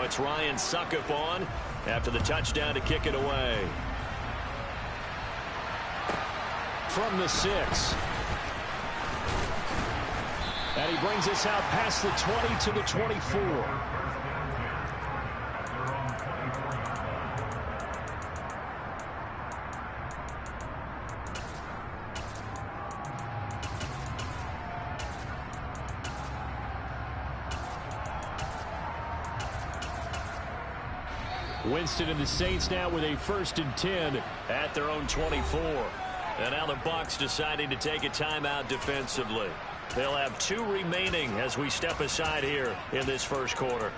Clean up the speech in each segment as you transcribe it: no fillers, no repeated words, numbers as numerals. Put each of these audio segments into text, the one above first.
Now it's Ryan Suckup on after the touchdown to kick it away. From the 6. And he brings us out past the 20 to the 24. Winston and the Saints now with a 1st and 10 at their own 24. And now the Bucs deciding to take a timeout defensively. They'll have 2 remaining as we step aside here in this first quarter.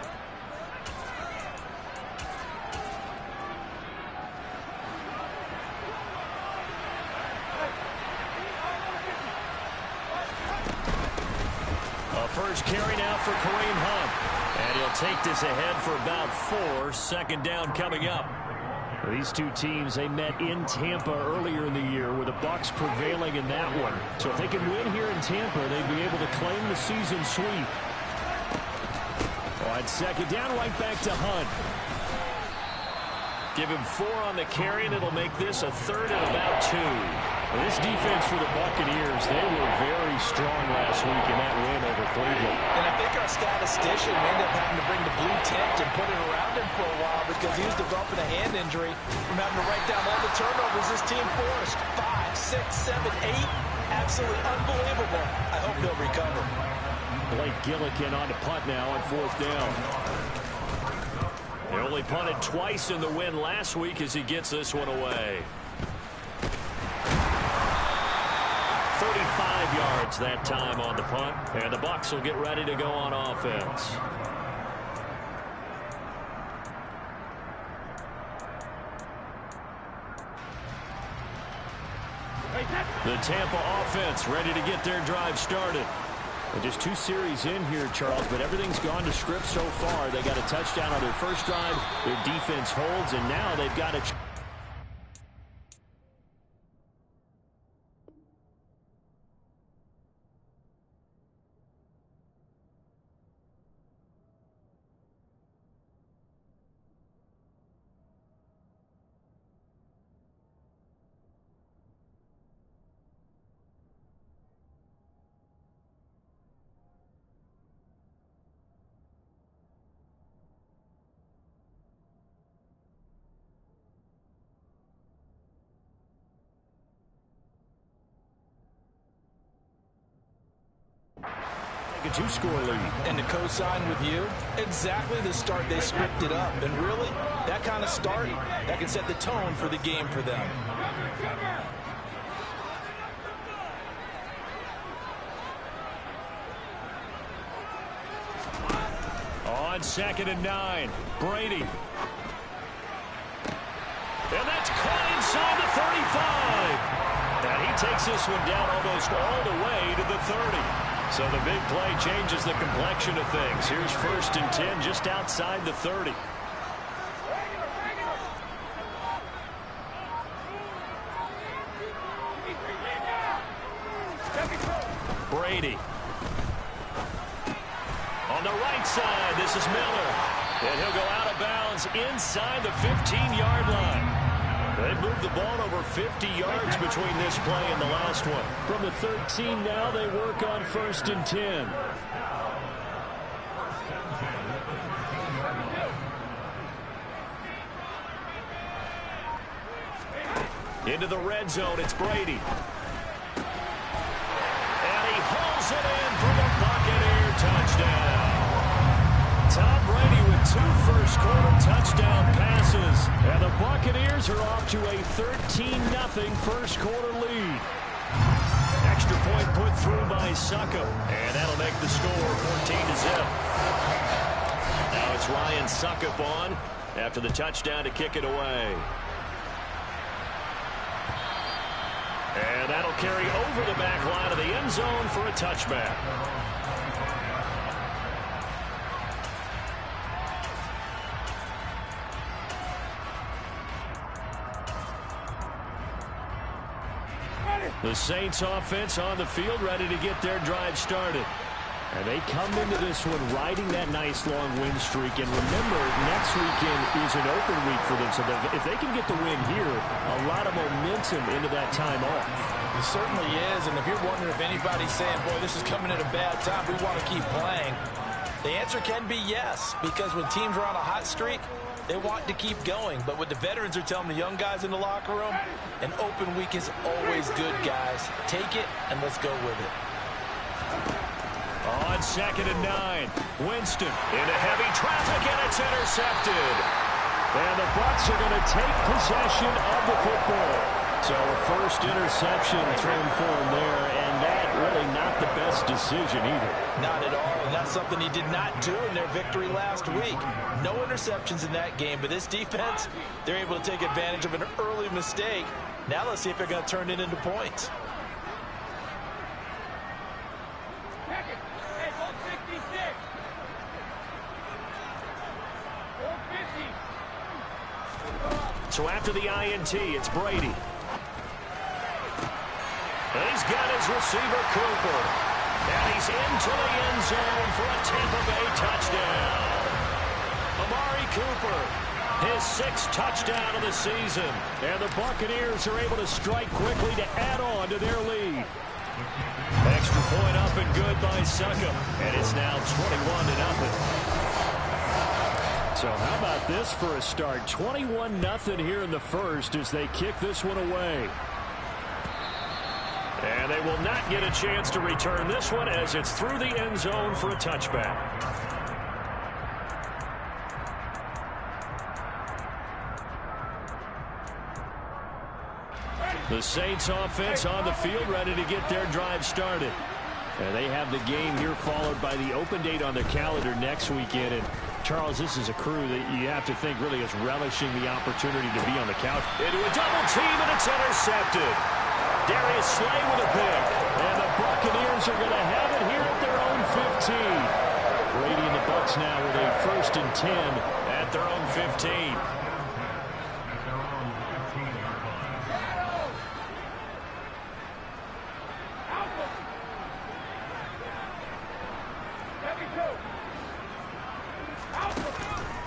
A first carry now for Kareem Hunt. And he'll take this ahead for about 4. Second down coming up. These two teams, they met in Tampa earlier in the year with the Bucs prevailing in that one. So if they can win here in Tampa, they'd be able to claim the season sweep. On second down, right back to Hunt. Give him 4 on the carry, and it'll make this a 3rd and about 2. This defense for the Buccaneers, they were very strong last week in that win over Cleveland. And I think our statistician ended up having to bring the blue tent and put it around him for a while because he was developing a hand injury from having to write down all the turnovers this team forced. 5, 6, 7, 8. Absolutely unbelievable. I hope he'll recover. Blake Gillikin on to punt now on 4th down. He only punted twice in the win last week as he gets this one away. 35 yards that time on the punt, and the Bucs will get ready to go on offense. The Tampa offense ready to get their drive started. And just 2 series in here, Charles, but everything's gone to script so far. They got a touchdown on their first drive. Their defense holds, and now they've got a a 2-score lead. And to co-sign with you, exactly the start they scripted up. And really, that kind of start, that can set the tone for the game for them. On 2nd and 9, Brady. And that's caught inside the 35. And he takes this one down almost all the way to the 30. So the big play changes the complexion of things. Here's 1st and 10 just outside the 30. Brady. On the right side, this is Miller. And he'll go out of bounds inside the 15-yard line. They've moved the ball over 50 yards between this play and the last one. From the 13 now, they work on 1st and 10. Into the red zone, it's Brady. And he hauls it in for the Buccaneer touchdown. Tom Brady with 2 first-quarter touchdown passes. And the Buccaneers are off to a 13-0 first-quarter lead. Extra point put through by Suckup. And that'll make the score 14-0. Now it's Ryan Suckup on after the touchdown to kick it away. And that'll carry over the back line of the end zone for a touchback. The Saints offense on the field ready to get their drive started. And they come into this one riding that nice long win streak. And remember, next weekend is an open week for them. So that if they can get the win here, a lot of momentum into that time off. It certainly is. And if you're wondering if anybody's saying, boy, this is coming at a bad time, we want to keep playing, the answer can be yes. Because when teams are on a hot streak, they want to keep going. But what the veterans are telling the young guys in the locker room, an open week is always good, guys. Take it and let's go with it. On 2nd and 9, Winston into heavy traffic, and it's intercepted. And the Bucs are going to take possession of the football. So a first interception thrown for him there, and that really not the best decision either. Not at all, and that's something he did not do in their victory last week. No interceptions in that game, but this defense, they're able to take advantage of an early mistake. Now let's see if they're going to turn it into points. So after the INT, it's Brady. And he's got his receiver, Cooper. And he's into the end zone for a Tampa Bay touchdown. Amari Cooper, his 6th touchdown of the season. And the Buccaneers are able to strike quickly to add on to their lead. Extra point up and good by Succop. And it's now 21-0. So how about this for a start? 21-0 here in the first as they kick this one away. And they will not get a chance to return this one as it's through the end zone for a touchback. The Saints offense on the field ready to get their drive started. And they have the game here followed by the open date on their calendar next weekend. And Charles, this is a crew that you have to think really is relishing the opportunity to be on the couch. Into a double team, and it's intercepted. Darius Slay with a pick. And the Buccaneers are going to have it here at their own 15. Brady and the Bucs now with a 1st and 10 at their own 15.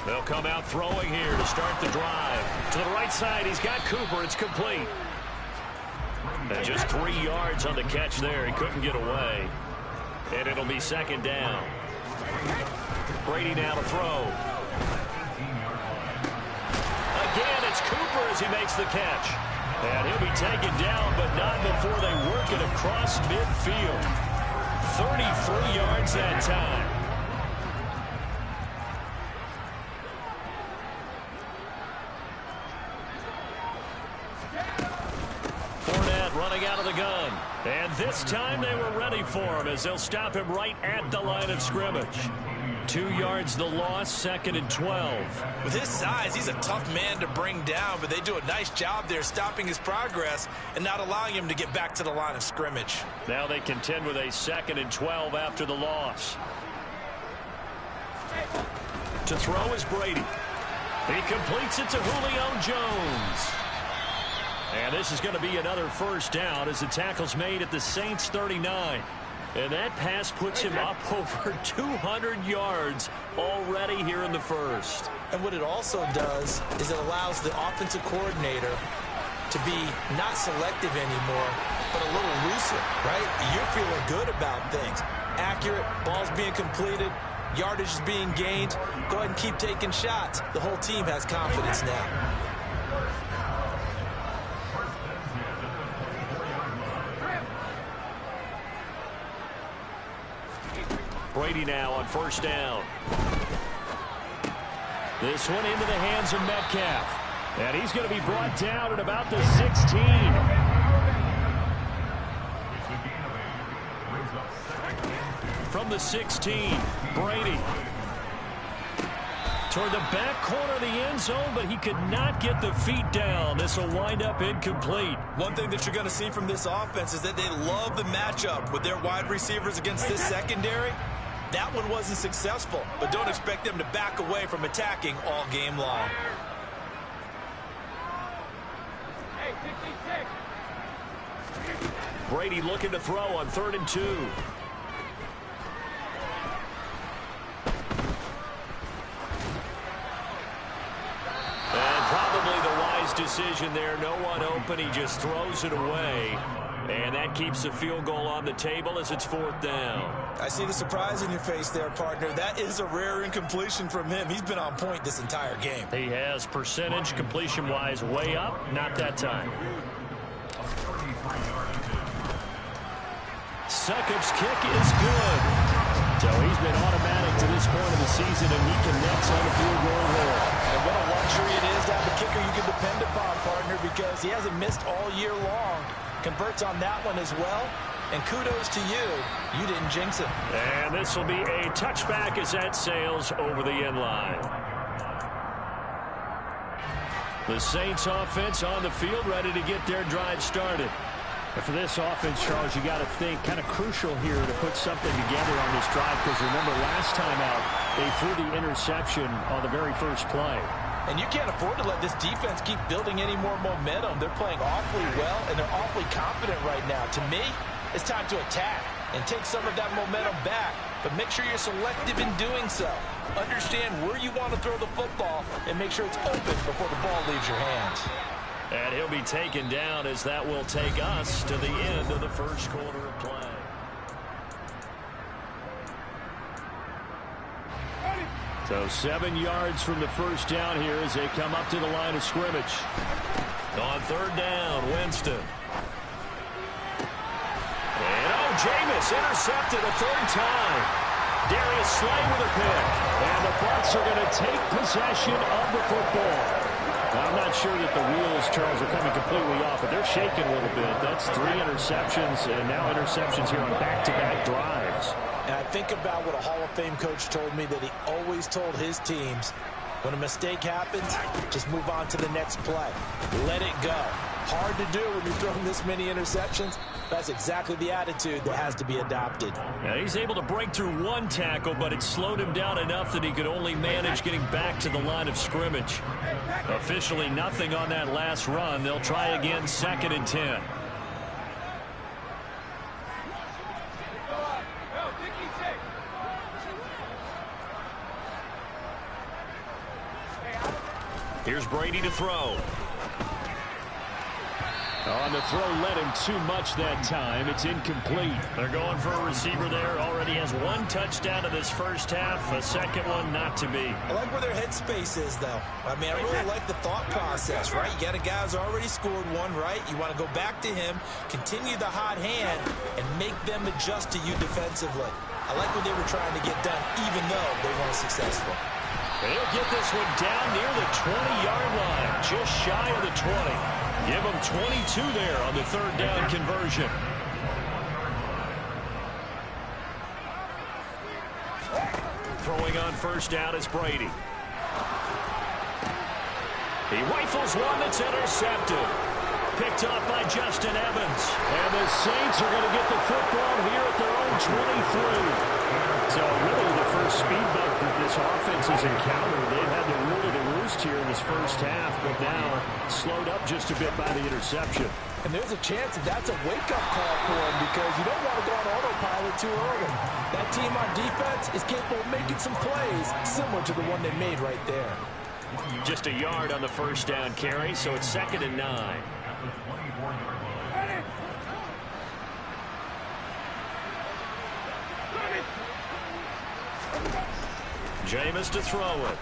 They'll come out throwing here to start the drive. To the right side, he's got Cooper. It's complete. And just 3 yards on the catch there. He couldn't get away. And it'll be 2nd down. Brady now to throw. Again, it's Cooper as he makes the catch. And he'll be taken down, but not before they work it across midfield. 33 yards that time. Running out of the gun. And this time they were ready for him as they'll stop him right at the line of scrimmage. 2 yards the loss, 2nd and 12. With his size, he's a tough man to bring down, but they do a nice job there stopping his progress and not allowing him to get back to the line of scrimmage. Now they contend with a 2nd and 12 after the loss. To throw is Brady. He completes it to Julio Jones. And this is going to be another 1st down as the tackle's made at the Saints 39. And that pass puts him up over 200 yards already here in the first. And what it also does is it allows the offensive coordinator to be not selective anymore, but a little looser, right? You're feeling good about things. Accurate, balls being completed, yardage is being gained. Go ahead and keep taking shots. The whole team has confidence now. Brady now on 1st down. This one into the hands of Metcalf. And he's going to be brought down at about the 16. From the 16, Brady. Toward the back corner of the end zone, but he could not get the feet down. This will wind up incomplete. One thing that you're going to see from this offense is that they love the matchup with their wide receivers against this secondary. That one wasn't successful, but don't expect them to back away from attacking all game long. Brady looking to throw on 3rd and 2. decision there. No one open. He just throws it away. And that keeps the field goal on the table as it's 4th down. I see the surprise in your face there, partner. That is a rare incompletion from him. He's been on point this entire game. He has percentage completion-wise way up. Not that time. Sukup's kick is good. So he's been automatic to this point of the season, and he connects on the field goal hole. And what a luxury it is to have a kicker you can depend upon, partner, because he hasn't missed all year long. Converts on that one as well. And kudos to you. You didn't jinx it. And this will be a touchback as that sails over the end line. The Saints offense on the field, ready to get their drive started. And for this offense, Charles, you got to think kind of crucial here to put something together on this drive, because remember last time out, they threw the interception on the very first play. And you can't afford to let this defense keep building any more momentum. They're playing awfully well, and they're awfully confident right now. To me, it's time to attack and take some of that momentum back. But make sure you're selective in doing so. Understand where you want to throw the football and make sure it's open before the ball leaves your hands. And he'll be taken down as that will take us to the end of the first quarter of play. So 7 yards from the first down here as they come up to the line of scrimmage. On 3rd down, Winston. And Jameis intercepted a 3rd time. Darius Slay with a pick. And the Bucs are going to take possession of the football. Now, I'm not sure that the wheels, Charles, are coming completely off, but they're shaking a little bit. That's 3 interceptions, and now interceptions here on back-to-back drives. And I think about what a Hall of Fame coach told me, that he always told his teams, when a mistake happens, just move on to the next play. Let it go. Hard to do when you're throwing this many interceptions. That's exactly the attitude that has to be adopted. Now he's able to break through 1 tackle, but it slowed him down enough that he could only manage getting back to the line of scrimmage. Officially nothing on that last run. They'll try again, 2nd and 10. Here's Brady to throw. On the throw, led him too much that time. It's incomplete. They're going for a receiver there. Already has 1 touchdown in this first half. A second one not to be. I like where their headspace is, though. I mean, I really like the thought process, right? You got a guy who's already scored 1, right? You want to go back to him, continue the hot hand, and make them adjust to you defensively. I like what they were trying to get done, even though they weren't successful. They'll get this one down near the 20-yard line, just shy of the 20. Give them 22 there on the 3rd down conversion. Throwing on 1st down is Brady. He rifles one that's intercepted. Picked off by Justin Evans. And the Saints are going to get the football here at their own 23. So really the first speed bump that this offense has encountered. They've had the rule of the roost here in this first half, but now slowed up just a bit by the interception. And there's a chance that that's a wake-up call for him, because you don't want to go on autopilot too early. That team on defense is capable of making some plays similar to the one they made right there. Just a yard on the first down carry, so it's 2nd and 9. Jameis to throw it.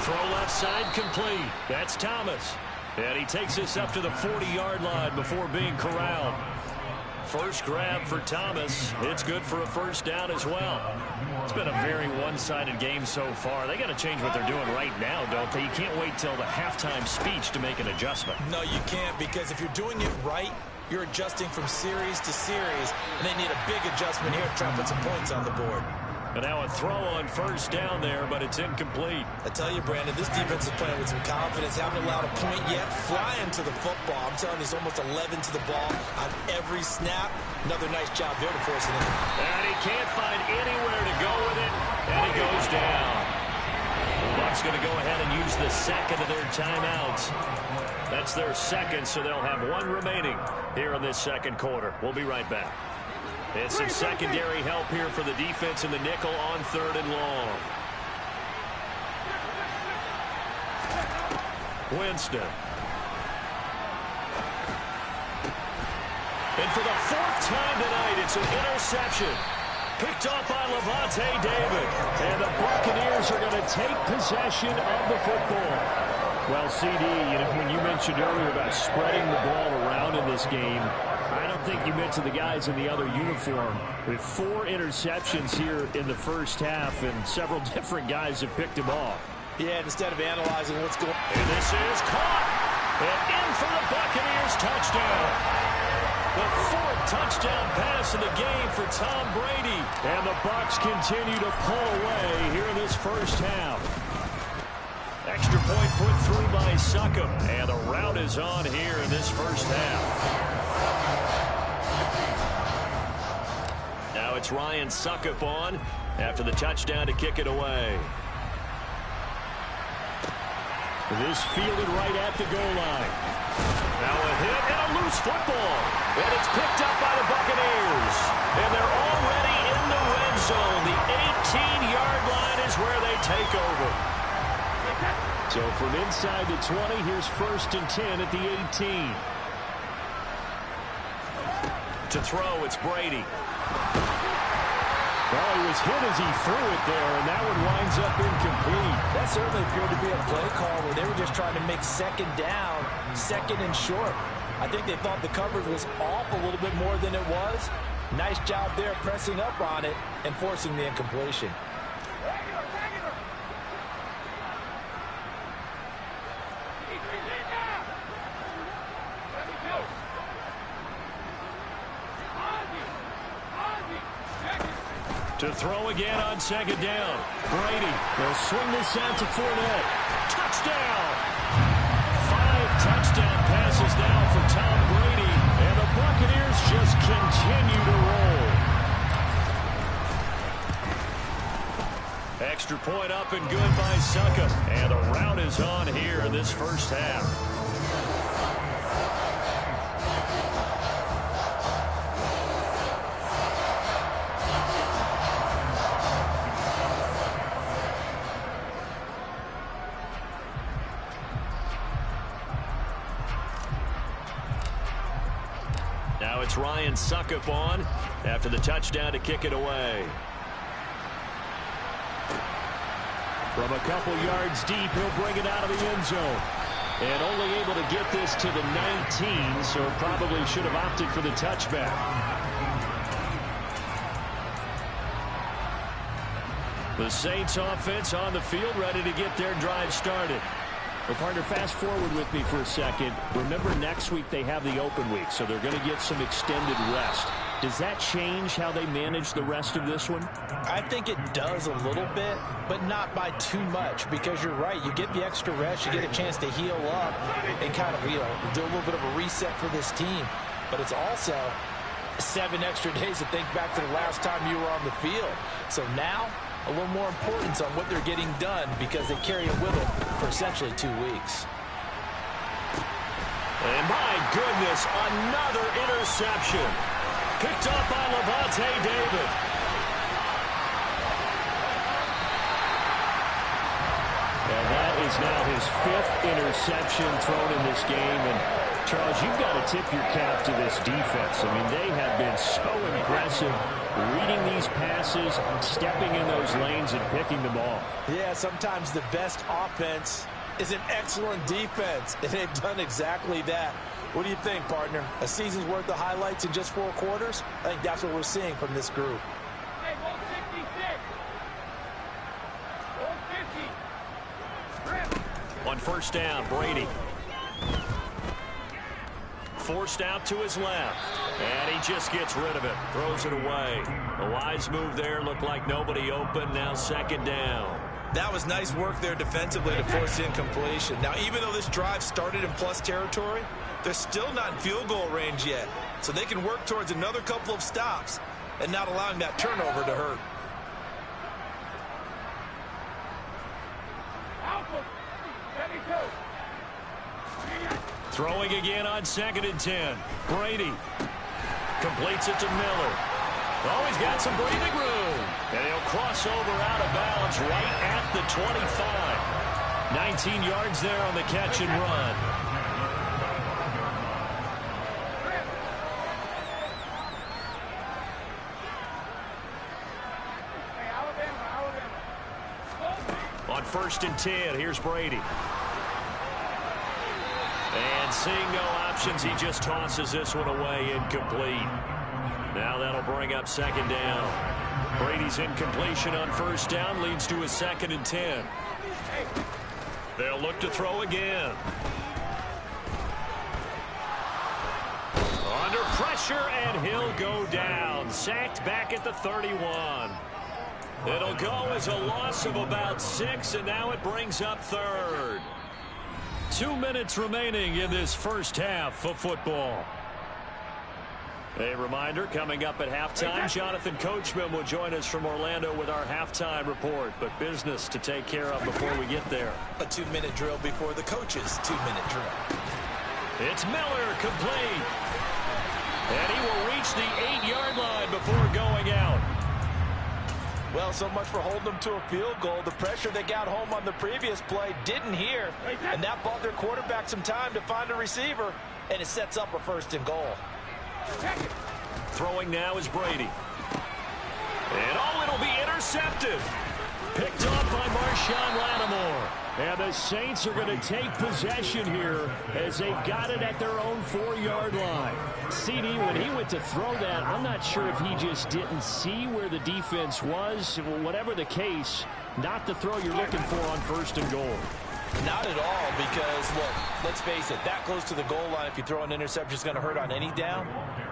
Throw left side complete. That's Thomas. And he takes this up to the 40-yard line before being corralled. First grab for Thomas. It's good for a first down as well. It's been a very one-sided game so far. They got to change what they're doing right now, don't they? You can't wait till the halftime speech to make an adjustment. No, you can't, because if you're doing it right, you're adjusting from series to series, and they need a big adjustment here to try and put some points on the board. And now a throw on first down there, but it's incomplete. I tell you, Brandon, this defense is playing with some confidence. Haven't allowed a point yet. Flying to the football. I'm telling you, it's almost 11 to the ball on every snap. Another nice job there to force it in. And he can't find anywhere to go with it, and he goes down. The Bucs going to go ahead and use the second of their timeouts. That's their second, so they'll have 1 remaining here in this second quarter. We'll be right back. And some secondary help here for the defense in the nickel on 3rd and long. Winston. And for the fourth time tonight, it's an interception. Picked off by Levante David. And the Buccaneers are going to take possession of the football. Well, CD, when you mentioned earlier about spreading the ball around in this game, I don't think you mentioned the guys in the other uniform. With 4 interceptions here in the first half, and several different guys have picked them off. Yeah, instead of analyzing what's going on. And this is caught. And in for the Buccaneers touchdown. The 4th touchdown pass in the game for Tom Brady. And the Bucs continue to pull away here in this first half. Extra point put through by Succop. And the route is on here in this first half. Now it's Ryan Succop on after the touchdown to kick it away. This fielded right at the goal line. Now a hit and a loose football. And it's picked up by the Buccaneers. And they're already in the red zone. The 18-yard line is where they take over. So from inside the 20, here's 1st and 10 at the 18. To throw, it's Brady. Well, he was hit as he threw it there, and that one winds up incomplete. That certainly appeared to be a play call where they were just trying to make second down, second and short. I think they thought the coverage was off a little bit more than it was. Nice job there pressing up on it and forcing the incompletion. To throw again on 2nd down. Brady, they'll swing this out to Fournette. Touchdown! 5 touchdown passes now for Tom Brady. And the Buccaneers just continue to roll. Extra point up and good by Succop. And the route is on here in this first half. Now it's Ryan Succop on after the touchdown to kick it away. From a couple yards deep, he'll bring it out of the end zone. And only able to get this to the 19, so probably should have opted for the touchback. The Saints offense on the field, ready to get their drive started. Well, partner, fast forward with me for a second. Remember, next week they have the open week, so they're going to get some extended rest. Does that change how they manage the rest of this one? I think it does a little bit, but not by too much, because you're right. You get the extra rest, you get a chance to heal up and kind of, do a little bit of a reset for this team. But it's also 7 extra days to think back to the last time you were on the field. So now, a little more importance on what they're getting done because they carry it with them for essentially 2 weeks. And my goodness, another interception. Picked up by Levante David. And that is now his 5th interception thrown in this game. And Charles, you've got to tip your cap to this defense. I mean, they have been so impressive reading these passes, stepping in those lanes and picking them off. Yeah, sometimes the best offense is an excellent defense, and they've done exactly that. What do you think, partner? A season's worth of highlights in just 4 quarters? I think that's what we're seeing from this group. Hey, 156. 150. On 1st down, Brady. Forced out to his left. And he just gets rid of it. Throws it away. A wise move there. Looked like nobody open. Now 2nd down. That was nice work there defensively to force the incompletion. Now, even though this drive started in plus territory, they're still not in field goal range yet. So they can work towards another couple of stops and not allowing that turnover to hurt. Throwing again on 2nd and 10. Brady completes it to Miller. Oh, he's got some breathing room. And he'll cross over out of bounds right at the 25. 19 yards there on the catch and run. On 1st and 10, here's Brady. And seeing no options, he just tosses this one away, incomplete. Now that'll bring up 2nd down. Brady's incompletion on 1st down leads to a 2nd and 10. They'll look to throw again. Under pressure, and he'll go down. Sacked back at the 31. It'll go as a loss of about 6, and now it brings up 3rd. 2 minutes remaining in this first half of football. A reminder, coming up at halftime, Jonathan Coachman will join us from Orlando with our halftime report. But business to take care of before we get there. A 2-minute drill before the coach's 2-minute drill. It's Miller, complete. And he will reach the 8-yard line before going out. Well, so much for holding them to a field goal. The pressure they got home on the previous play didn't hear, and that bought their quarterback some time to find a receiver, and it sets up a 1st and goal. Throwing now is Brady. And it'll be intercepted. Picked off by Marshawn Lattimore. And the Saints are going to take possession here as they've got it at their own 4-yard line. CD, when he went to throw that, I'm not sure if he just didn't see where the defense was. Whatever the case, not the throw you're looking for on 1st and goal. Not at all, because, look, let's face it, that close to the goal line, if you throw an interception, is going to hurt on any down.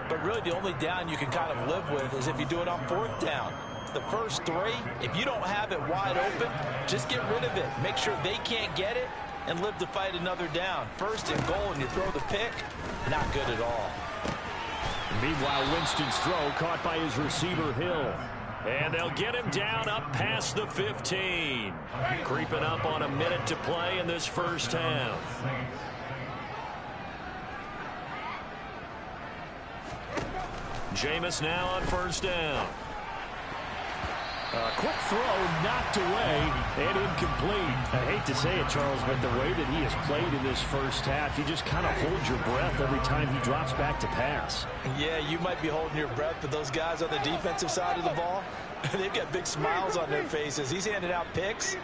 But really, the only down you can kind of live with is if you do it on 4th down. The first 3, if you don't have it wide open, just get rid of it. Make sure they can't get it and live to fight another down. 1st and goal, and you throw the pick, not good at all. Meanwhile, Winston's throw caught by his receiver, Hill. And they'll get him down up past the 15. Creeping up on a minute to play in this first half. Jameis now on 1st down. Quick throw knocked away and incomplete. I hate to say it, Charles, but the way that he has played in this first half, you just kind of hold your breath every time he drops back to pass. Yeah, you might be holding your breath, but those guys on the defensive side of the ball, they've got big smiles on their faces. He's handing out picks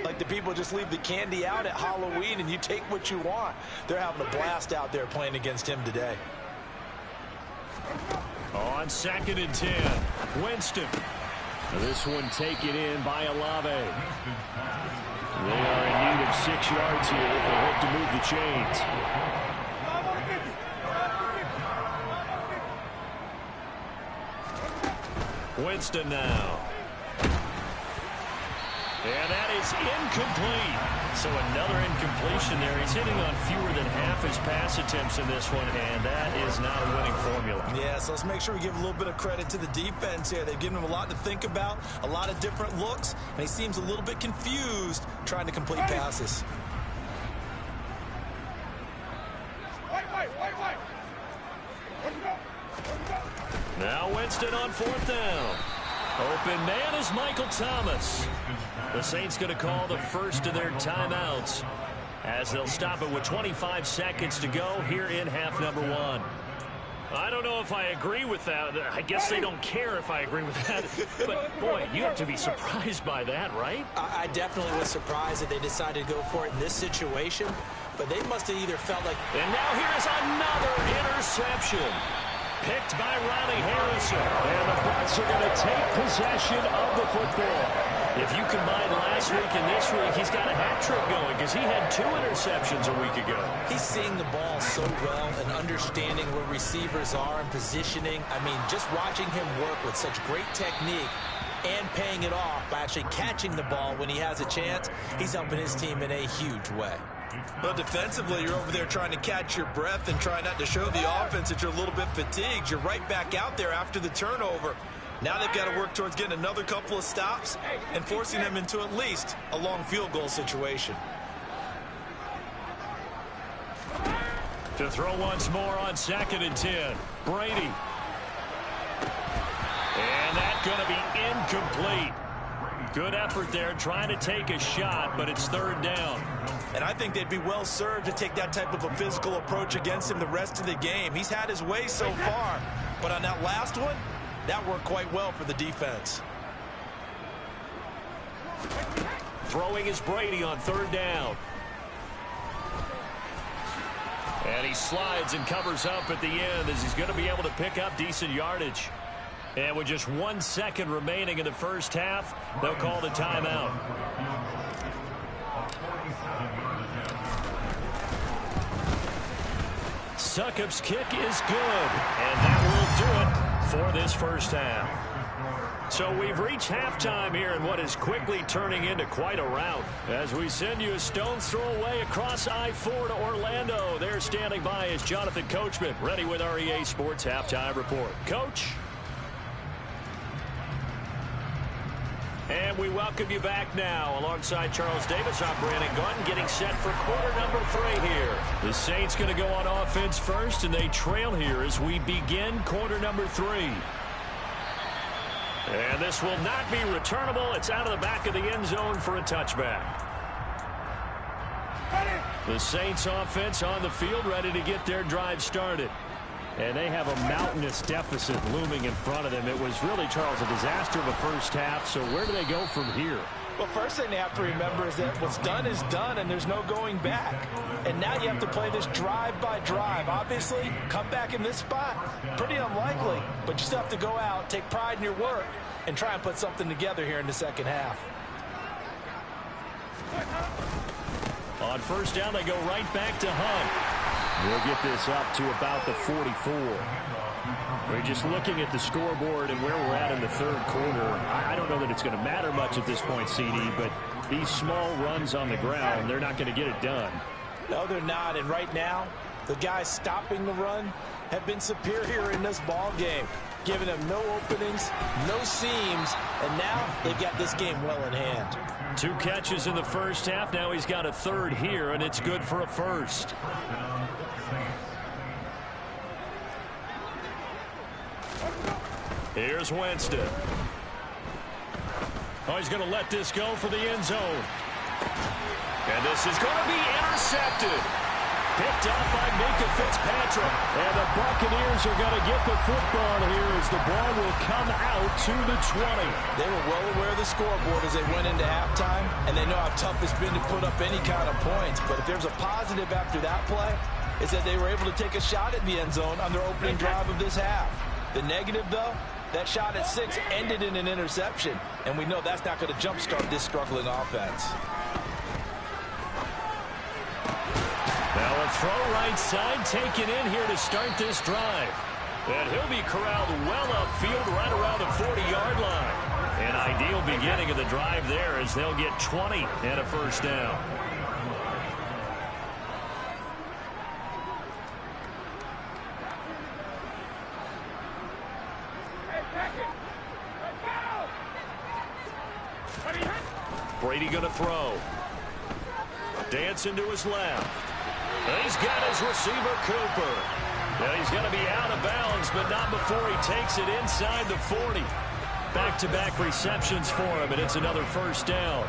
like the people just leave the candy out at Halloween and you take what you want. They're having a blast out there playing against him today. On 2nd and 10, Winston. This one taken in by Olave. They are in need of 6 yards here if they hope to move the chains. Winston now. And that is incomplete. So another incompletion there. He's hitting on fewer than half his pass attempts in this one, and that is not a winning formula. Yeah, so let's make sure we give a little bit of credit to the defense here. They've given him a lot to think about, a lot of different looks, and he seems a little bit confused trying to complete passes. Now Winston on 4th down. Open man is Michael Thomas. The Saints going to call the first of their timeouts as they'll stop it with 25 seconds to go here in half number 1. I don't know if I agree with that. I guess they don't care if I agree with that. But, boy, you have to be surprised by that, right? I definitely was surprised that they decided to go for it in this situation. But they must have either felt like... And now here's another interception. Picked by Ronnie Harrison. And the Bucs are going to take possession of the football. If you combine last week and this week, he's got a hat trick going because he had 2 interceptions a week ago. He's seeing the ball so well and understanding where receivers are and positioning. I mean, just watching him work with such great technique and paying it off by actually catching the ball when he has a chance, he's helping his team in a huge way. Well, defensively, you're over there trying to catch your breath and try not to show the offense that you're a little bit fatigued. You're right back out there after the turnover. Now they've got to work towards getting another couple of stops and forcing them into at least a long field goal situation. To throw once more on 2nd and 10. Brady. And that's going to be incomplete. Good effort there trying to take a shot, but it's third down. And I think they'd be well served to take that type of a physical approach against him the rest of the game. He's had his way so far, but on that last one, that worked quite well for the defense. Throwing is Brady on third down. And he slides and covers up at the end as he's going to be able to pick up decent yardage. And with just 1 second remaining in the first half, they'll call the timeout. Succop's kick is good, and that will do it for this first half. So we've reached halftime here in what is quickly turning into quite a rout. As we send you a stone's throw away across I-4 to Orlando. There standing by is Jonathan Coachman, ready with our EA Sports Halftime Report. Coach? And we welcome you back now. Alongside Charles Davis, I'm Brandon Gordon, getting set for quarter number 3 here. The Saints going to go on offense first, and they trail here as we begin quarter number 3. And this will not be returnable. It's out of the back of the end zone for a touchback. The Saints offense on the field, ready to get their drive started. And they have a mountainous deficit looming in front of them. It was really, Charles, a disaster of the first half. So where do they go from here? Well, first thing they have to remember is that what's done is done, and there's no going back. And now you have to play this drive by drive. Obviously, come back in this spot, pretty unlikely. But you still have to go out, take pride in your work, and try and put something together here in the second half. On first down, they go right back to Hunt. We'll get this up to about the 44. We're just looking at the scoreboard and where we're at in the third quarter. I don't know that it's going to matter much at this point, CD, but these small runs on the ground, they're not going to get it done. No, they're not. And right now, the guys stopping the run have been superior in this ball game, giving them no openings, no seams, and now they've got this game well in hand. 2 catches in the first half. Now he's got a third here, and it's good for a first. Here's Winston. Oh, he's going to let this go for the end zone. And this is going to be intercepted. Picked up by Minka Fitzpatrick. And the Buccaneers are going to get the football here as the ball will come out to the 20. They were well aware of the scoreboard as they went into halftime, and they know how tough it's been to put up any kind of points. But if there's a positive after that play, it's that they were able to take a shot at the end zone on their opening drive of this half. The negative, though, that shot at 6 ended in an interception, and we know that's not going to jumpstart this struggling offense. Now a throw right side taken in here to start this drive. And he'll be corralled well upfield right around the 40-yard line. An ideal beginning of the drive there as they'll get 20 and a first down. Brady going to throw. Dancing to his left. And he's got his receiver, Cooper. Now he's going to be out of bounds, but not before he takes it inside the 40. Back-to-back receptions for him, and it's another first down.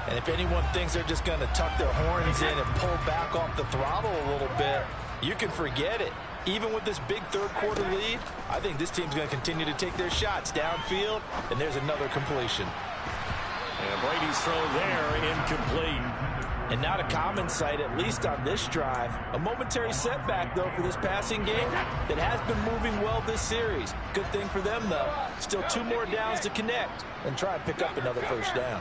And if anyone thinks they're just going to tuck their horns in and pull back off the throttle a little bit, you can forget it. Even with this big third-quarter lead, I think this team's going to continue to take their shots downfield, and there's another completion. And Brady's throw there, incomplete. And not a common sight, at least on this drive. A momentary setback, though, for this passing game that has been moving well this series. Good thing for them, though. Still 2 more downs to connect and try and pick up another first down.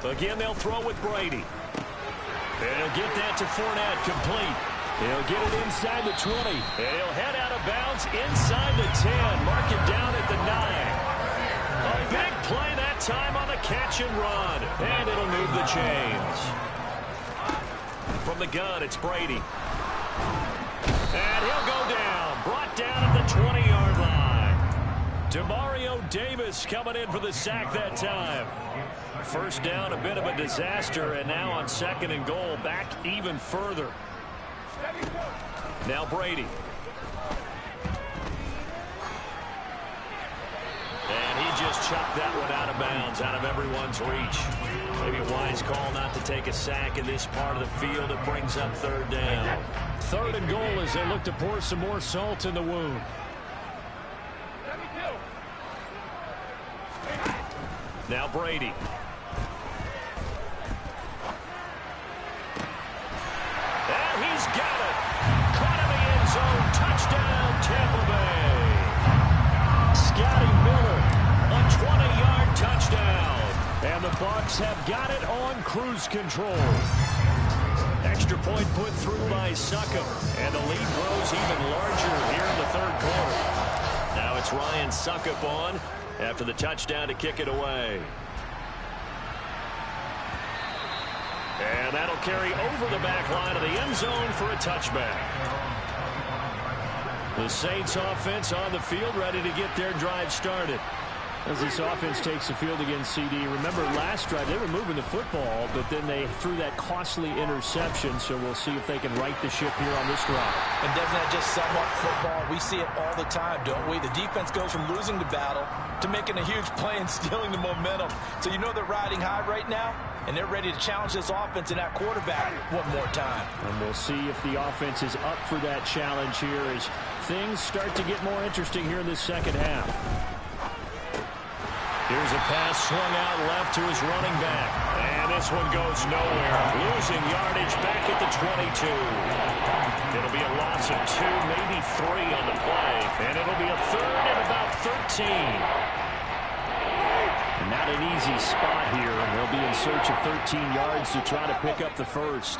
Again, they'll throw with Brady. And he'll get that to Fournette, complete. He'll get it inside the 20. And he'll head out of bounds inside the 10. Mark it down at the 9. A big play that time on the catch and run. And it'll move the chains. From the gun, it's Brady. And he'll go down. Brought down at the 20-yard line. Demario Davis coming in for the sack that time. First down, a bit of a disaster. And now on 2nd and goal, back even further. Now Brady. And he just chucked that one out of bounds, out of everyone's reach. Maybe a wise call not to take a sack in this part of the field. It brings up third down. Third and goal as they look to pour some more salt in the wound. Now Brady. And he's got it. Caught in the end zone. Touchdown, Tampa Bay. Scotty Miller, a 20-yard touchdown. And the Bucs have got it on cruise control. Extra point put through by Succop. And the lead grows even larger here in the third quarter. Now it's Ryan Succop on after the touchdown to kick it away. And that'll carry over the back line of the end zone for a touchback. The Saints offense on the field, ready to get their drive started. As this offense takes the field against CD, remember last drive they were moving the football, but then they threw that costly interception, so we'll see if they can right the ship here on this drive. And doesn't that just sum up football? We see it all the time, don't we? The defense goes from losing the battle to making a huge play and stealing the momentum. So you know they're riding high right now, and they're ready to challenge this offense and that quarterback one more time. And we'll see if the offense is up for that challenge here as things start to get more interesting here in this second half. Here's a pass swung out left to his running back. And this one goes nowhere. Losing yardage back at the 22. It'll be a loss of 2, maybe 3 on the play. And it'll be a third and about 13. Not an easy spot here. They'll be in search of 13 yards to try to pick up the first.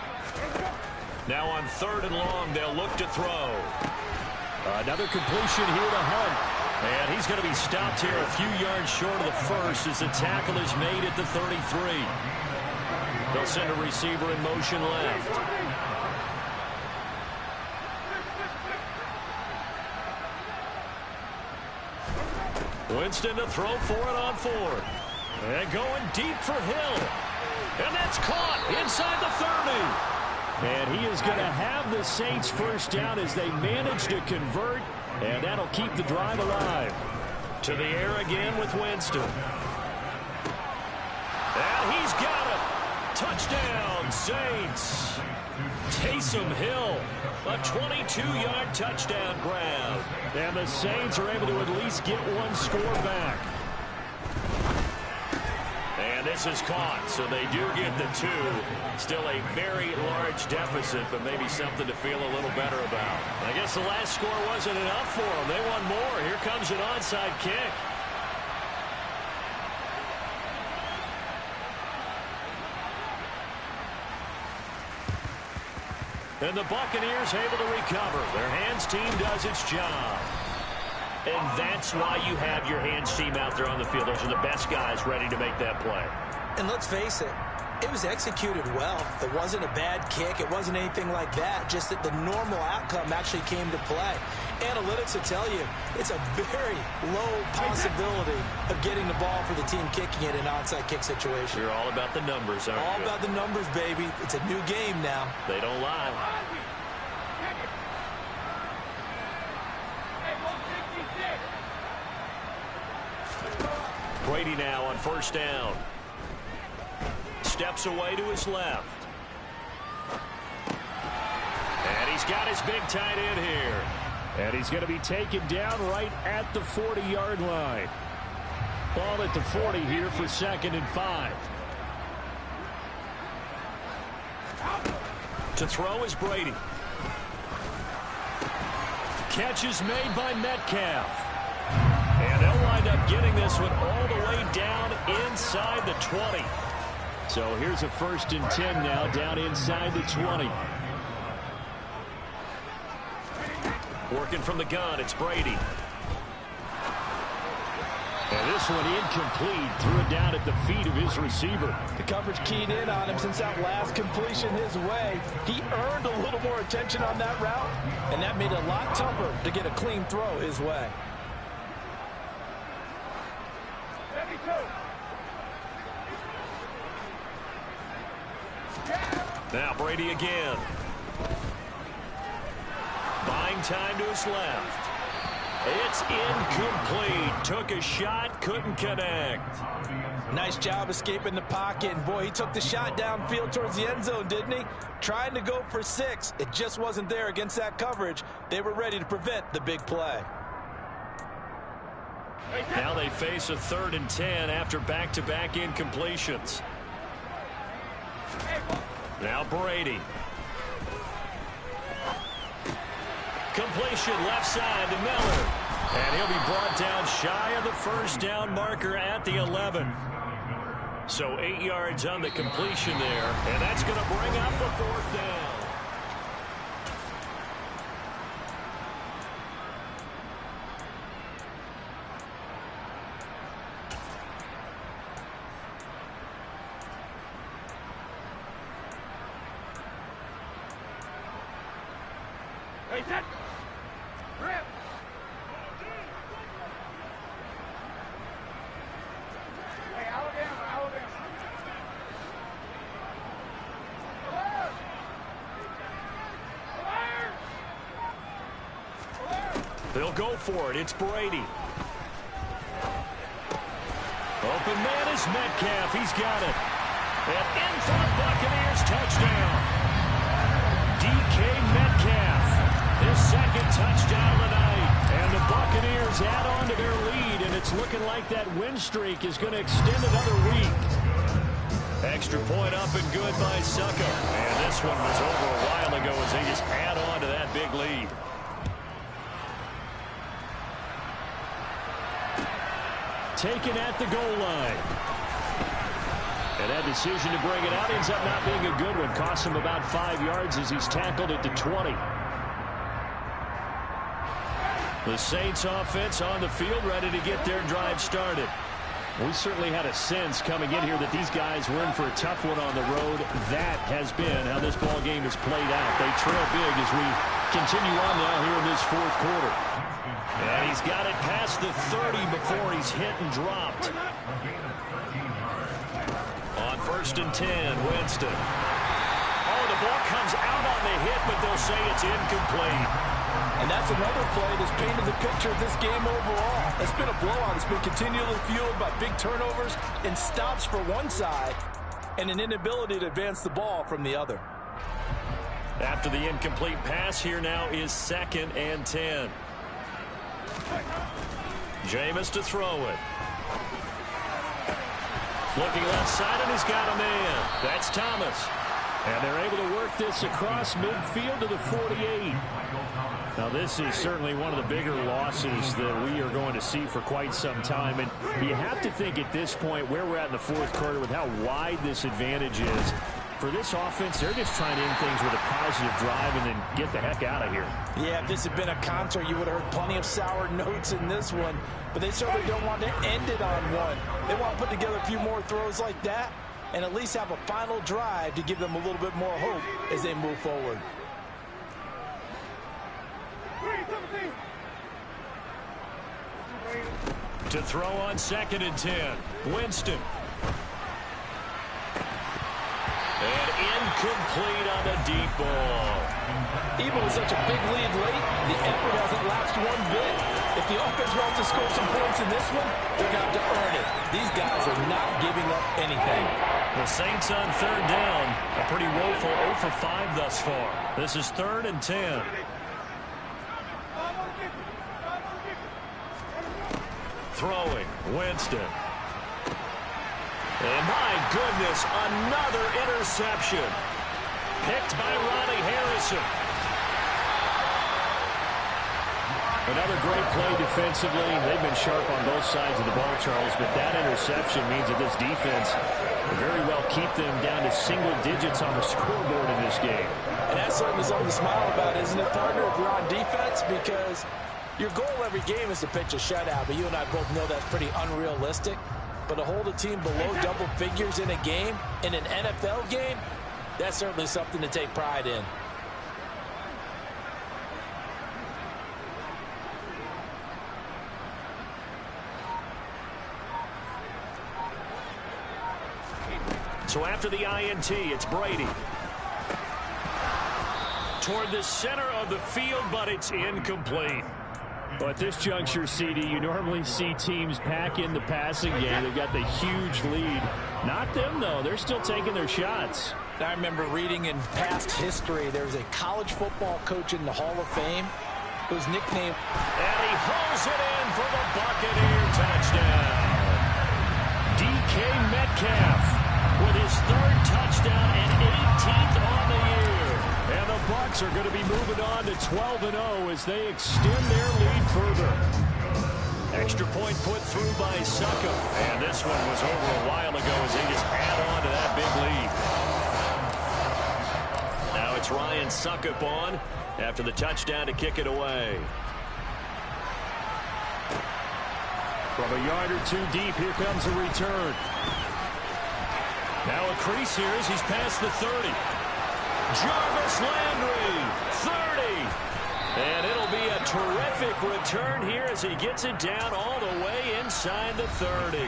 Now on third and long, they'll look to throw. Another completion here to Hunt. And he's going to be stopped here a few yards short of the first as the tackle is made at the 33. They'll send a receiver in motion left. Winston to throw for it on 4. And going deep for Hill. And that's caught inside the 30. And he is going to have the Saints first down as they manage to convert. And that'll keep the drive alive. To the air again with Winston. And he's got it. Touchdown, Saints. Taysom Hill, a 22-yard touchdown grab. And the Saints are able to at least get one score back. And this is caught, so they do get the 2. Still a very large deficit, but maybe something to feel a little better about. I guess the last score wasn't enough for them. They want more. Here comes an onside kick. And the Buccaneers able to recover. Their hands team does its job. And that's why you have your hands team out there on the field. Those are the best guys ready to make that play. And let's face it, it was executed well. It wasn't a bad kick. It wasn't anything like that. Just that the normal outcome actually came to play. Analytics will tell you it's a very low possibility of getting the ball for the team kicking it in an onside kick situation. You're all about the numbers, aren't you? All about the numbers, baby. It's a new game now. They don't lie. Brady now on first down. Steps away to his left. And he's got his big tight end here. And he's going to be taken down right at the 40-yard line. Ball at the 40 here for 2nd and 5. To throw is Brady. Catch is made by Metcalf. And they'll wind up getting this one all the way down inside the 20. So here's a 1st and 10 now down inside the 20. Working from the gun, it's Brady. And this one incomplete. Threw it down at the feet of his receiver. The coverage keyed in on him since that last completion his way. He earned a little more attention on that route, and that made it a lot tougher to get a clean throw his way. Now Brady again. Buying time to his left. It's incomplete. Took a shot, couldn't connect. Nice job escaping the pocket. And, boy, he took the shot downfield towards the end zone, didn't he? Trying to go for 6. It just wasn't there against that coverage. They were ready to prevent the big play. Now they face a 3rd and 10 after back-to-back incompletions. Now Brady. Completion left side to Miller. And he'll be brought down shy of the first down marker at the 11. So 8 yards on the completion there. And that's going to bring up the 4th down. Hey, set. Rip. Hey, Alabama. They'll go for it. It's Brady. Open man is Metcalf. He's got it. And in for the Buccaneers touchdown. DK Metcalf. His 2nd touchdown of the night. And the Buccaneers add on to their lead. And it's looking like that win streak is going to extend another week. Extra point up and good by Succo. And this one was over a while ago as they just add on to that big lead. Taken at the goal line. And that decision to bring it out ends up not being a good one. Costs him about 5 yards as he's tackled at the 20. The Saints offense on the field ready to get their drive started. We certainly had a sense coming in here that these guys were in for a tough one on the road. That has been how this ball game has played out. They trail big as we continue on now here in this 4th quarter. And he's got it past the 30 before he's hit and dropped. On 1st and 10, Winston. Oh, the ball comes out on the hit, but they'll say it's incomplete. And that's another play that's painted the picture of this game overall. It's been a blowout. It's been continually fueled by big turnovers and stops for one side and an inability to advance the ball from the other. After the incomplete pass, here now is 2nd and 10. Jameis to throw it. Looking left side, and he's got a man. That's Thomas. And they're able to work this across midfield to the 48. Now, this is certainly one of the bigger losses that we are going to see for quite some time. And you have to think at this point where we're at in the 4th quarter with how wide this advantage is. For this offense, they're just trying to end things with a positive drive and then get the heck out of here. Yeah, if this had been a concert, you would have heard plenty of sour notes in this one. But they certainly don't want to end it on one. They want to put together a few more throws like that and at least have a final drive to give them a little bit more hope as they move forward. To throw on 2nd and 10, Winston. And incomplete on the deep ball. Even with such a big lead late, the effort hasn't lapsed one bit. If the offense wants to score some points in this one, they're going to have to earn it. These guys are not giving up anything. The Saints on 3rd down. A pretty woeful 0 for 5 thus far. This is 3rd and 10. Throwing, Winston. And my goodness, another interception. Picked by Ronnie Harrison. Another great play defensively. They've been sharp on both sides of the ball, Charles, but that interception means that this defense will very well keep them down to single digits on the scoreboard in this game. And that's certainly something to smile about, isn't it, partner, if you're on defense? Because your goal every game is to pitch a shutout, but you and I both know that's pretty unrealistic. But to hold a team below double figures in a game, in an NFL game, that's certainly something to take pride in. So after the INT, it's Brady. Toward the center of the field, but it's incomplete. Well, at this juncture, CD, you normally see teams pack in the passing game. They've got the huge lead. Not them, though. They're still taking their shots. I remember reading in past history, there was a college football coach in the Hall of Fame whose nickname... And he hauls it in for the Buccaneer touchdown. DK Metcalf with his 3rd touchdown and 18th on the year. And the Bucs are going to be moving on to 12-0 as they extend their lead further. Extra point put through by Succop. And this one was over a while ago as they just add on to that big lead. Now it's Ryan Succop on after the touchdown to kick it away. From a yard or two deep, here comes a return. Now a crease here as he's past the 30. Jarvis Landry, 30. And it'll be a terrific return here as he gets it down all the way inside the 30.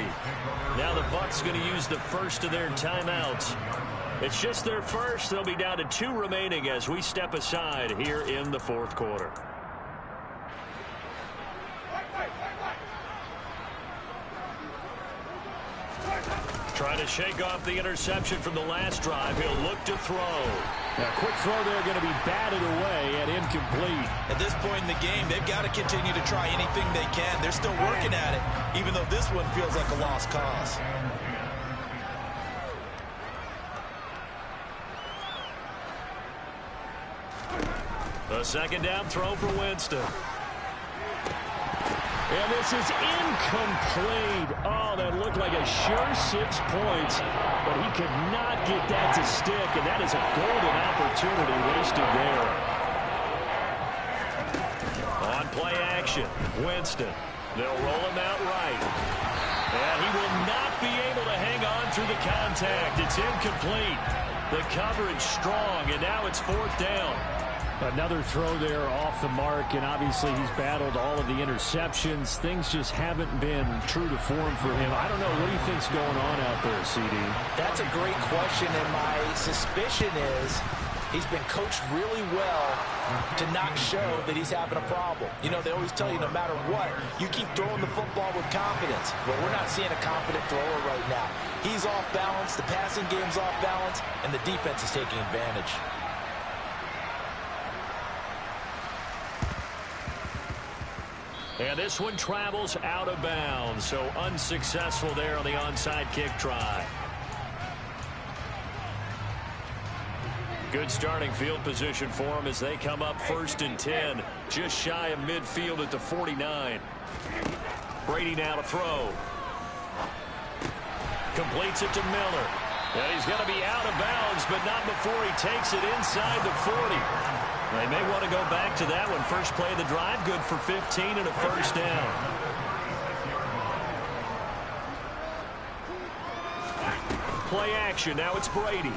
Now the Bucs going to use the first of their timeouts. It's just their first. They'll be down to 2 remaining as we step aside here in the 4th quarter. Trying to shake off the interception from the last drive. He'll look to throw. Now, quick throw there, going to be batted away and incomplete. At this point in the game, they've got to continue to try anything they can. They're still working at it, even though this one feels like a lost cause. A 2nd down throw for Winston. And this is incomplete. Oh, that looked like a sure 6 points, but he could not get that to stick, and that is a golden opportunity wasted there. On play action, Winston. They'll roll him out right. And he will not be able to hang on through the contact. It's incomplete. The coverage strong, and now it's 4th down. Another throw there off the mark, and obviously he's battled all of the interceptions. Things just haven't been true to form for him. I don't know. What do you think's going on out there, CD? That's a great question, and my suspicion is he's been coached really well to not show that he's having a problem. You know, they always tell you no matter what, you keep throwing the football with confidence. But we're not seeing a confident thrower right now. He's off balance, the passing game's off balance, and the defense is taking advantage. And this one travels out of bounds, so unsuccessful there on the onside kick try. Good starting field position for them as they come up 1st and 10, just shy of midfield at the 49. Brady now to throw. Completes it to Miller. And he's going to be out of bounds, but not before he takes it inside the 40. They may want to go back to that one. First play of the drive, good for 15 and a 1st down. Play action. Now it's Brady.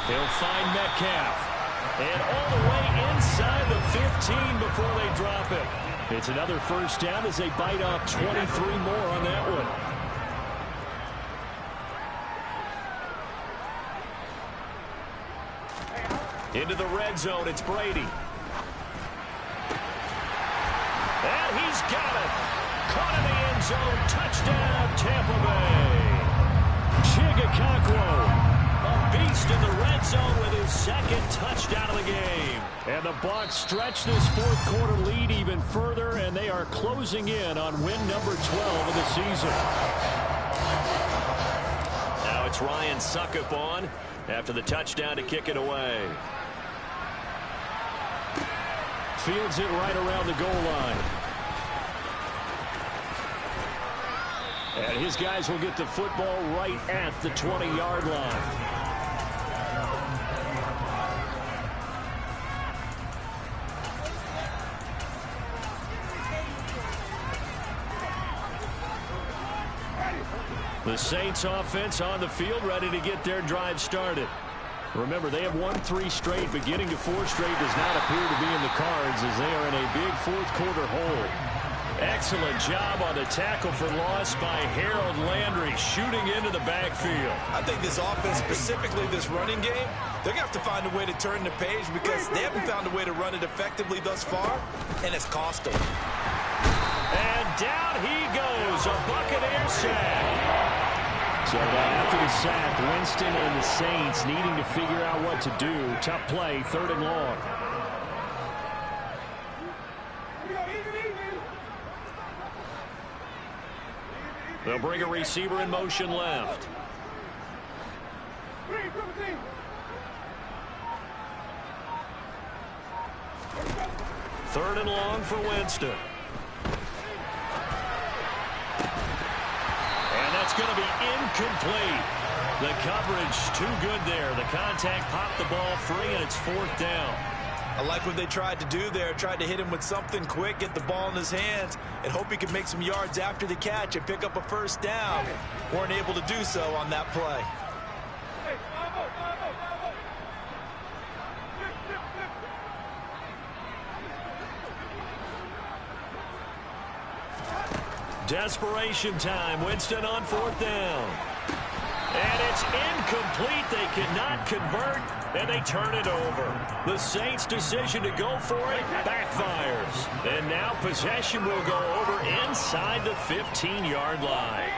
He'll find Metcalf. And all the way inside the 15 before they drop it. It's another 1st down as they bite off 23 more on that one. Into the red zone, it's Brady. And he's got it. Caught in the end zone. Touchdown, Tampa Bay. Chigakakwo, a beast in the red zone with his 2nd touchdown of the game. And the Bucs stretch this 4th quarter lead even further, and they are closing in on win number 12 of the season. Now it's Ryan Succop on after the touchdown to kick it away. Fields it right around the goal line. And his guys will get the football right at the 20-yard line. The Saints offense on the field ready to get their drive started. Remember, they have won 3 straight, but getting to 4 straight does not appear to be in the cards as they are in a big 4th quarter hole. Excellent job on the tackle for loss by Harold Landry, shooting into the backfield. I think this offense, specifically this running game, They're going to have to find a way to turn the page because they haven't found a way to run it effectively thus far, and it's cost them. And down he goes, a Buccaneer sack. So after the sack, Winston and the Saints needing to figure out what to do. Tough play, 3rd and long. They'll bring a receiver in motion left. 3rd and long for Winston. And that's going to be incomplete. The coverage too good there. The contact popped the ball free, and it's 4th down. I like what they tried to do there. Tried to hit him with something quick, get the ball in his hands, and hope he could make some yards after the catch and pick up a 1st down. Weren't able to do so on that play. Desperation time. Winston on 4th down. And it's incomplete. They cannot convert, and they turn it over. The Saints' decision to go for it backfires. And now possession will go over inside the 15-yard line.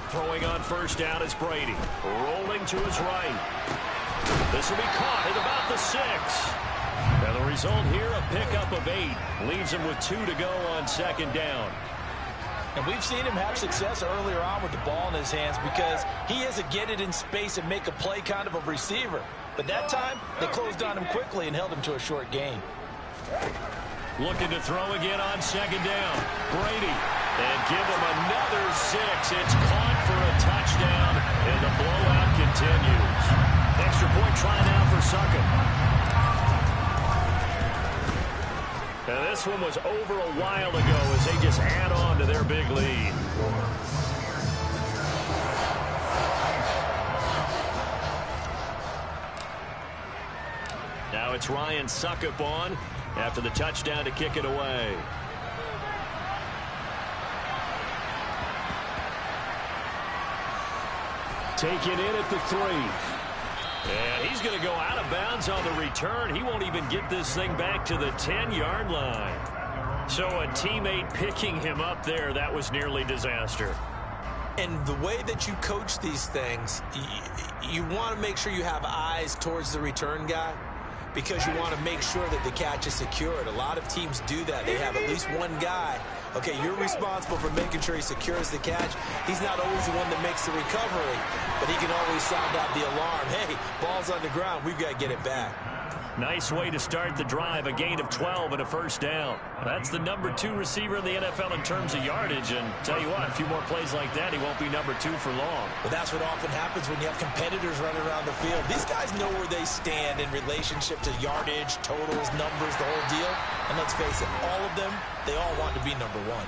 Throwing on 1st down is Brady. Rolling to his right. This will be caught at about the 6. And the result here, a pickup of 8. Leaves him with 2 to go on 2nd down. And we've seen him have success earlier on with the ball in his hands because he is a get it in space and make a play kind of a receiver. But that time, they closed on him quickly and held him to a short gain. Looking to throw again on 2nd down. Brady. And give him another 6. It's caught for a touchdown, and the blowout continues. Extra point try now for Suckup. Now this one was over a while ago as they just add on to their big lead. Now it's Ryan Suckup on after the touchdown to kick it away. Taken in at the 3. And he's going to go out of bounds on the return. He won't even get this thing back to the 10-yard line. So a teammate picking him up there, that was nearly disaster. And the way that you coach these things, you want to make sure you have eyes towards the return guy because you want to make sure that the catch is secured. A lot of teams do that. They have at least one guy. Okay, you're responsible for making sure he secures the catch. He's not always the one that makes the recovery, but he can always sound out the alarm. Hey, ball's on the ground. We've got to get it back. Nice way to start the drive. A gain of 12 and a 1st down. That's the number 2 receiver in the NFL in terms of yardage. And tell you what, a few more plays like that, he won't be number 2 for long. But that's what often happens when you have competitors running around the field. These guys know where they stand in relationship to yardage, totals, numbers, the whole deal. And let's face it, all of them, they all want to be number 1.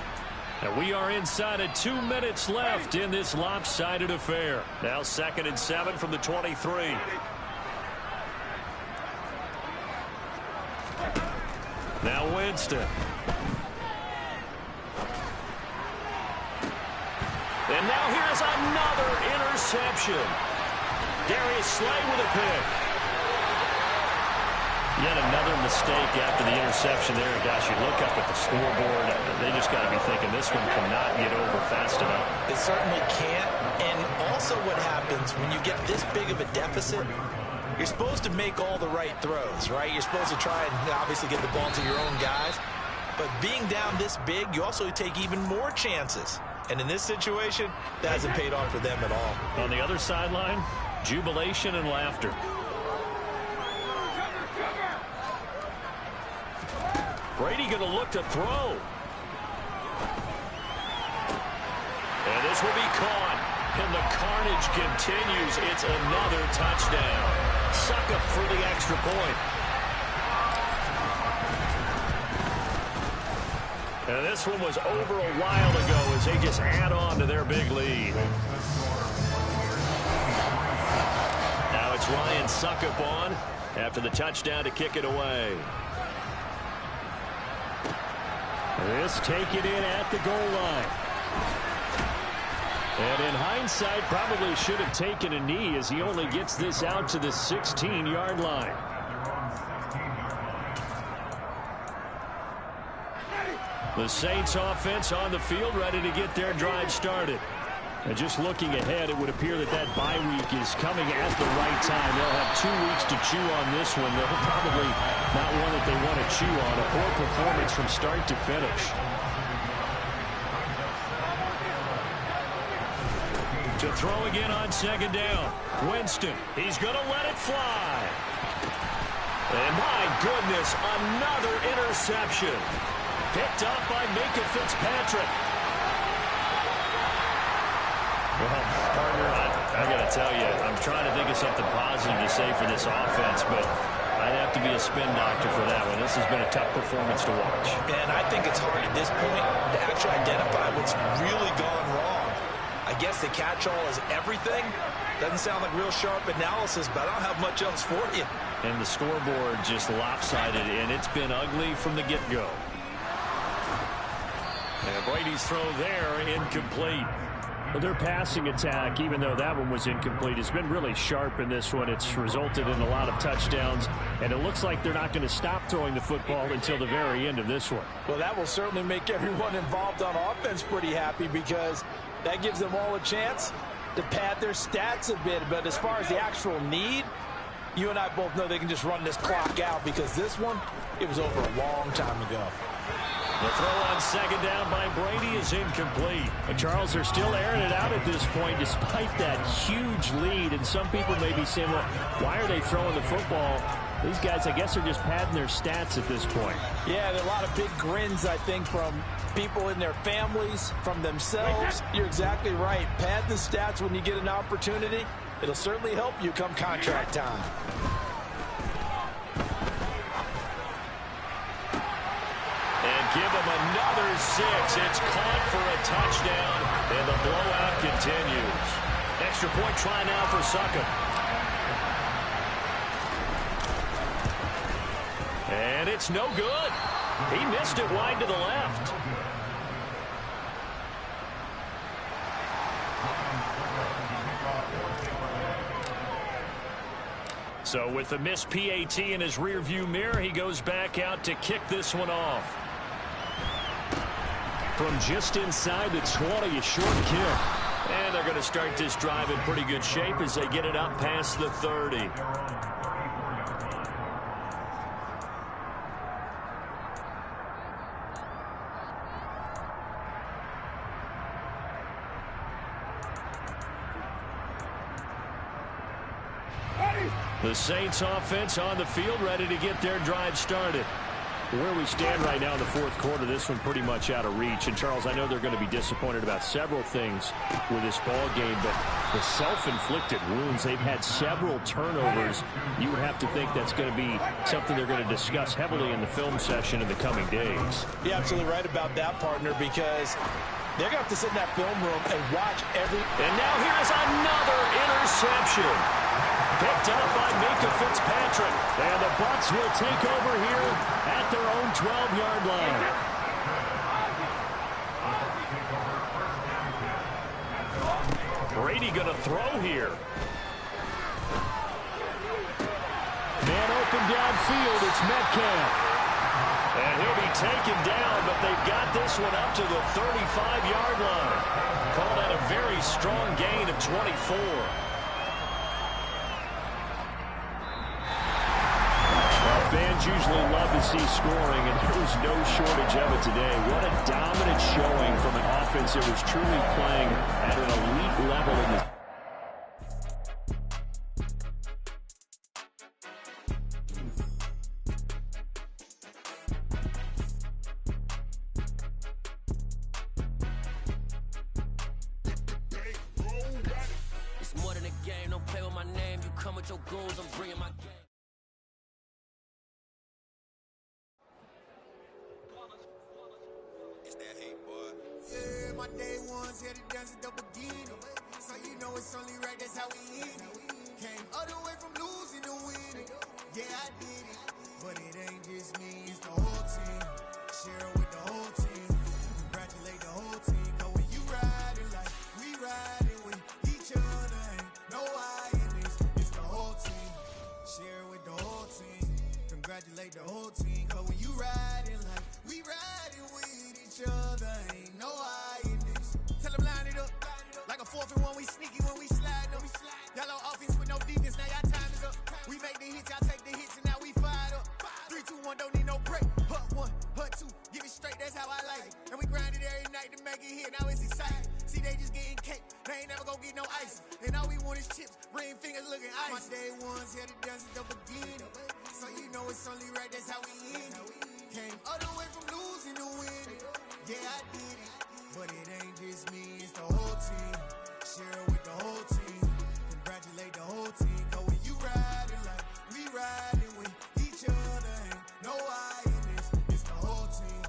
And we are inside of 2 minutes left in this lopsided affair. Now 2nd and 7 from the 23. Now Winston. And now here's another interception. Darius Slay with a pick. Yet another mistake after the interception there. Gosh, you look up at the scoreboard. They just got to be thinking this one cannot get over fast enough. It certainly can't. And also what happens when you get this big of a deficit, you're supposed to make all the right throws, right? You're supposed to try and obviously get the ball to your own guys. But being down this big, you also take even more chances. And in this situation, that hasn't paid off for them at all. On the other sideline, jubilation and laughter. Brady going to look to throw. And this will be caught. And the carnage continues. It's another touchdown. Suckup for the extra point. And this one was over a while ago as they just add on to their big lead. Now it's Ryan Suckup on after the touchdown to kick it away. This taken in at the goal line. And in hindsight, probably should have taken a knee as he only gets this out to the 16-yard line. The Saints offense on the field, ready to get their drive started. And just looking ahead, it would appear that that bye week is coming at the right time. They'll have 2 weeks to chew on this one. They're probably not one that they want to chew on. A poor performance from start to finish. To throw again on second down. Winston, he's going to let it fly. And my goodness, another interception. Picked up by Minka Fitzpatrick. Well, partner, I got to tell you, I'm trying to think of something positive to say for this offense, but I'd have to be a spin doctor for that one. This has been a tough performance to watch. And I think it's hard at this point to actually identify what's really gone wrong. I guess the catch-all is everything. Doesn't sound like real sharp analysis, but I don't have much else for you. And the scoreboard just lopsided, and it's been ugly from the get-go. And Brady's throw there, incomplete. Well, their passing attack, even though that one was incomplete, has been really sharp in this one. It's resulted in a lot of touchdowns, and it looks like they're not going to stop throwing the football until the very end of this one. Well, that will certainly make everyone involved on offense pretty happy because that gives them all a chance to pad their stats a bit. But as far as the actual need, you and I both know they can just run this clock out because this one, it was over a long time ago. The throw on second down by Brady is incomplete. And Charles, they're still airing it out at this point despite that huge lead. And some people may be saying, well, why are they throwing the football? These guys, I guess, are just padding their stats at this point. Yeah, there are a lot of big grins, I think, from people in their families, from themselves. You're exactly right. Pad the stats when you get an opportunity. It'll certainly help you come contract time. Give them another 6. It's caught for a touchdown, and the blowout continues. Extra point try now for Suckup. And it's no good. He missed it wide to the left. So with the missed PAT in his rearview mirror, he goes back out to kick this one off. From just inside the 20, a short kick. And they're going to start this drive in pretty good shape as they get it up past the 30. The Saints offense on the field, ready to get their drive started. Where we stand right now in the fourth quarter, this one pretty much out of reach. And, Charles, I know they're going to be disappointed about several things with this ball game, but the self-inflicted wounds, they've had several turnovers. You would have to think that's going to be something they're going to discuss heavily in the film session in the coming days. You're absolutely right about that, partner, because they're going to have to sit in that film room and watch every... And now here's another interception. Picked up by Minka Fitzpatrick. And the Bucs will take over here at their own 12-yard line. Brady going to throw here. Man open downfield. It's Metcalf. And he'll be taken down, but they've got this one up to the 35-yard line. Called out a very strong gain of 24. Fans usually love to see scoring, and there was no shortage of it today. What a dominant showing from an offense that was truly playing at an elite level in the... It's more than a game, don't play with my name. You come with your goons, I'm bringing my game. Yeah, my day ones had to dance at the beginning. So you know it's only right, that's how we end it. Came all the way from losing to winning. Yeah, I did it. But it ain't just me, it's the whole team. Share with the whole team. Congratulate the whole team. Cause when you riding like we ride. congratulate the whole team. Cause when you riding like we riding with each other, ain't no hiding this. Tell them line it up. Like a 4th and 1, we sneaky when we slide them. Y'all on offense with no defense, now y'all time is up. We make the hits, y'all take the hits, and now we fired up. 3, 2, 1, don't need no break. Hut 1, hut 2, give it straight, that's how I like it. And we grind it every night to make it hit, now it's exciting. See, they just getting cake, they ain't never gonna get no ice. And all we want is chips, ring fingers looking ice. My day ones here to dance at the beginning. So you know it's only right, that's how we end it. Came all the way from losing to winning. Yeah, I did it. But it ain't just me, it's the whole team. Share it with the whole team. Congratulate the whole team. Cause when you riding like we riding with each other, ain't no hiding. It's the whole team.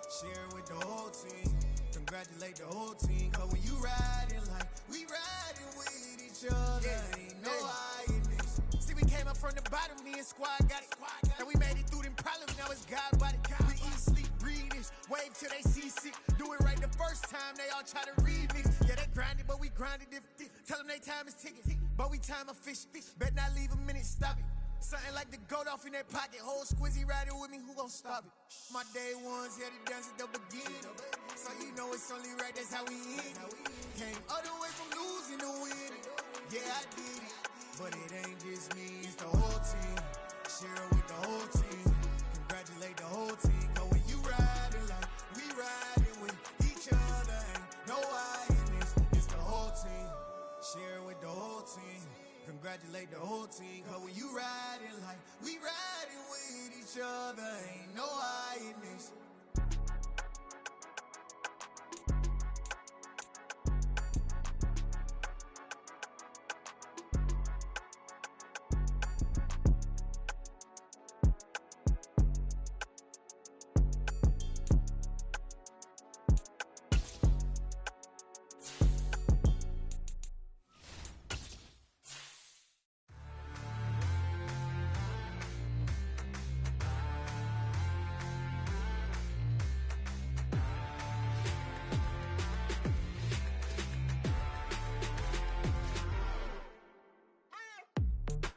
Share it with the whole team. Congratulate the whole team. Cause when you riding like we riding with each other, ain't no hiding. See, we came up from the bottom, me and squad got it. And we made it through them problems, now it's God body. We eat, sleep, breathe this, wave till they see sick. Do it right the first time, they all try to remix. Yeah, they grinded, but we grinded different. Tell them they time is ticking, but we time a fish. Bet not leave a minute, stop it. Something like the goat off in that pocket. Whole squizzy riding with me, who gon' stop it? My day ones here to dance at the beginning. So you know it's only right, that's how we end it. Came all the way from losing to winning. Yeah, I did it. But it ain't just me, it's the whole team. Share it with the whole team. Congratulate the whole team. Cause when you riding like we riding with each other, ain't no hiding. It's the whole team. Share it with the whole team. Congratulate the whole team. Cause when you riding like we riding with each other, ain't no hiding.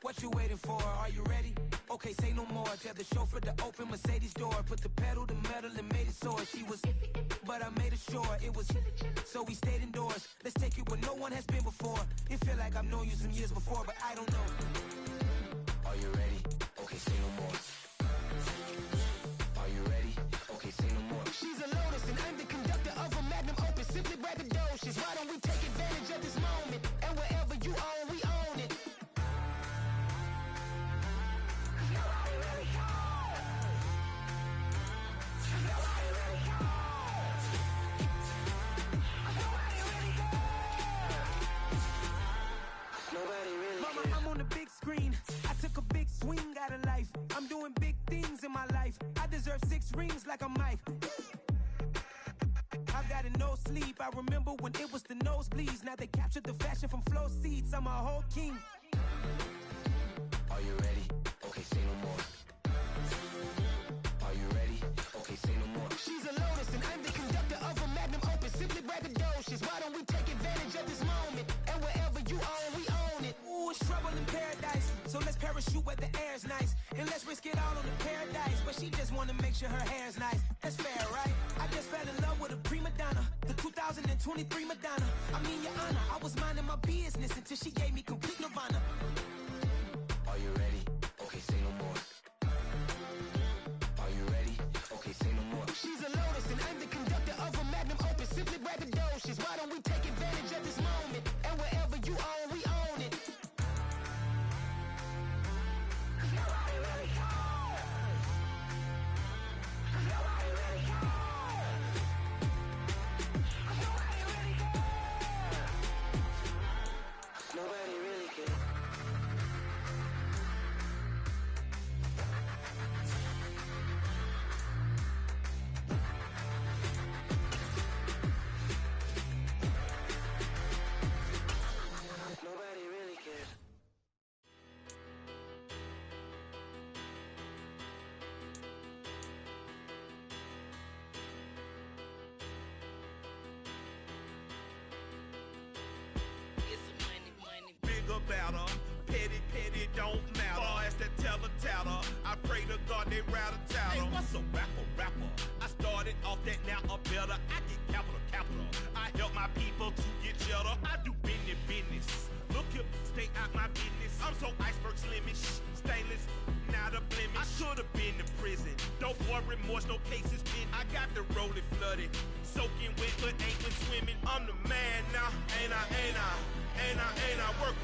What you waiting for? Are you ready? Okay, say no more. Tell the chauffeur to open Mercedes door. Put the pedal to metal and made it soar. She was, but I made it sure it was. So we stayed indoors. Let's take it where no one has been before. It feel like I've known you some years before, but I don't know. Are you ready? Okay, say no more. Are you ready? Okay, say no more. She's a Lotus and I'm the conductor of a Magnum Opus. Simply braggadocious. Why don't we take advantage of this moment? And wherever you own, we own it. Mama, I'm on the big screen. I took a big swing out of life. I'm doing big things in my life. I deserve 6 rings like I'm Mike. I've got a no sleep. I remember when it was the nosebleeds. Now they captured the fashion from flow seats. I'm a whole king. Are you ready? Okay, say no more. Are you ready? Okay, say no more. She's a Lotus and I'm the conductor of a Magnum Opus. Simply braggadocious. Why don't we take advantage of this moment? And wherever you own, we own it. Ooh, it's trouble in paradise. So let's parachute where the air's nice. And let's risk it all on the paradise. But she just wanna make sure her hair's nice. That's fair, right? I just fell in love with a prima donna. The 2023 Madonna. I mean, your honor, I was minding my business until she gave me complete nirvana. Are you ready? Okay, say no more. Are you ready? Okay, say no more. She's a Lotus and I'm the conductor of a Magnum Opus. Simply braggadocious. Why don't we take advantage of this moment? And wherever you own, we own it. Nobody really cares. Nobody really cares. Nobody really cares. Nobody really cares. out my business. I'm so iceberg slimish, stainless, not a blemish. I should have been to prison. No more remorse, no cases pinned. I got the rolling flooded, soaking wet, but ain't been swimming. I'm the man now, ain't I? Work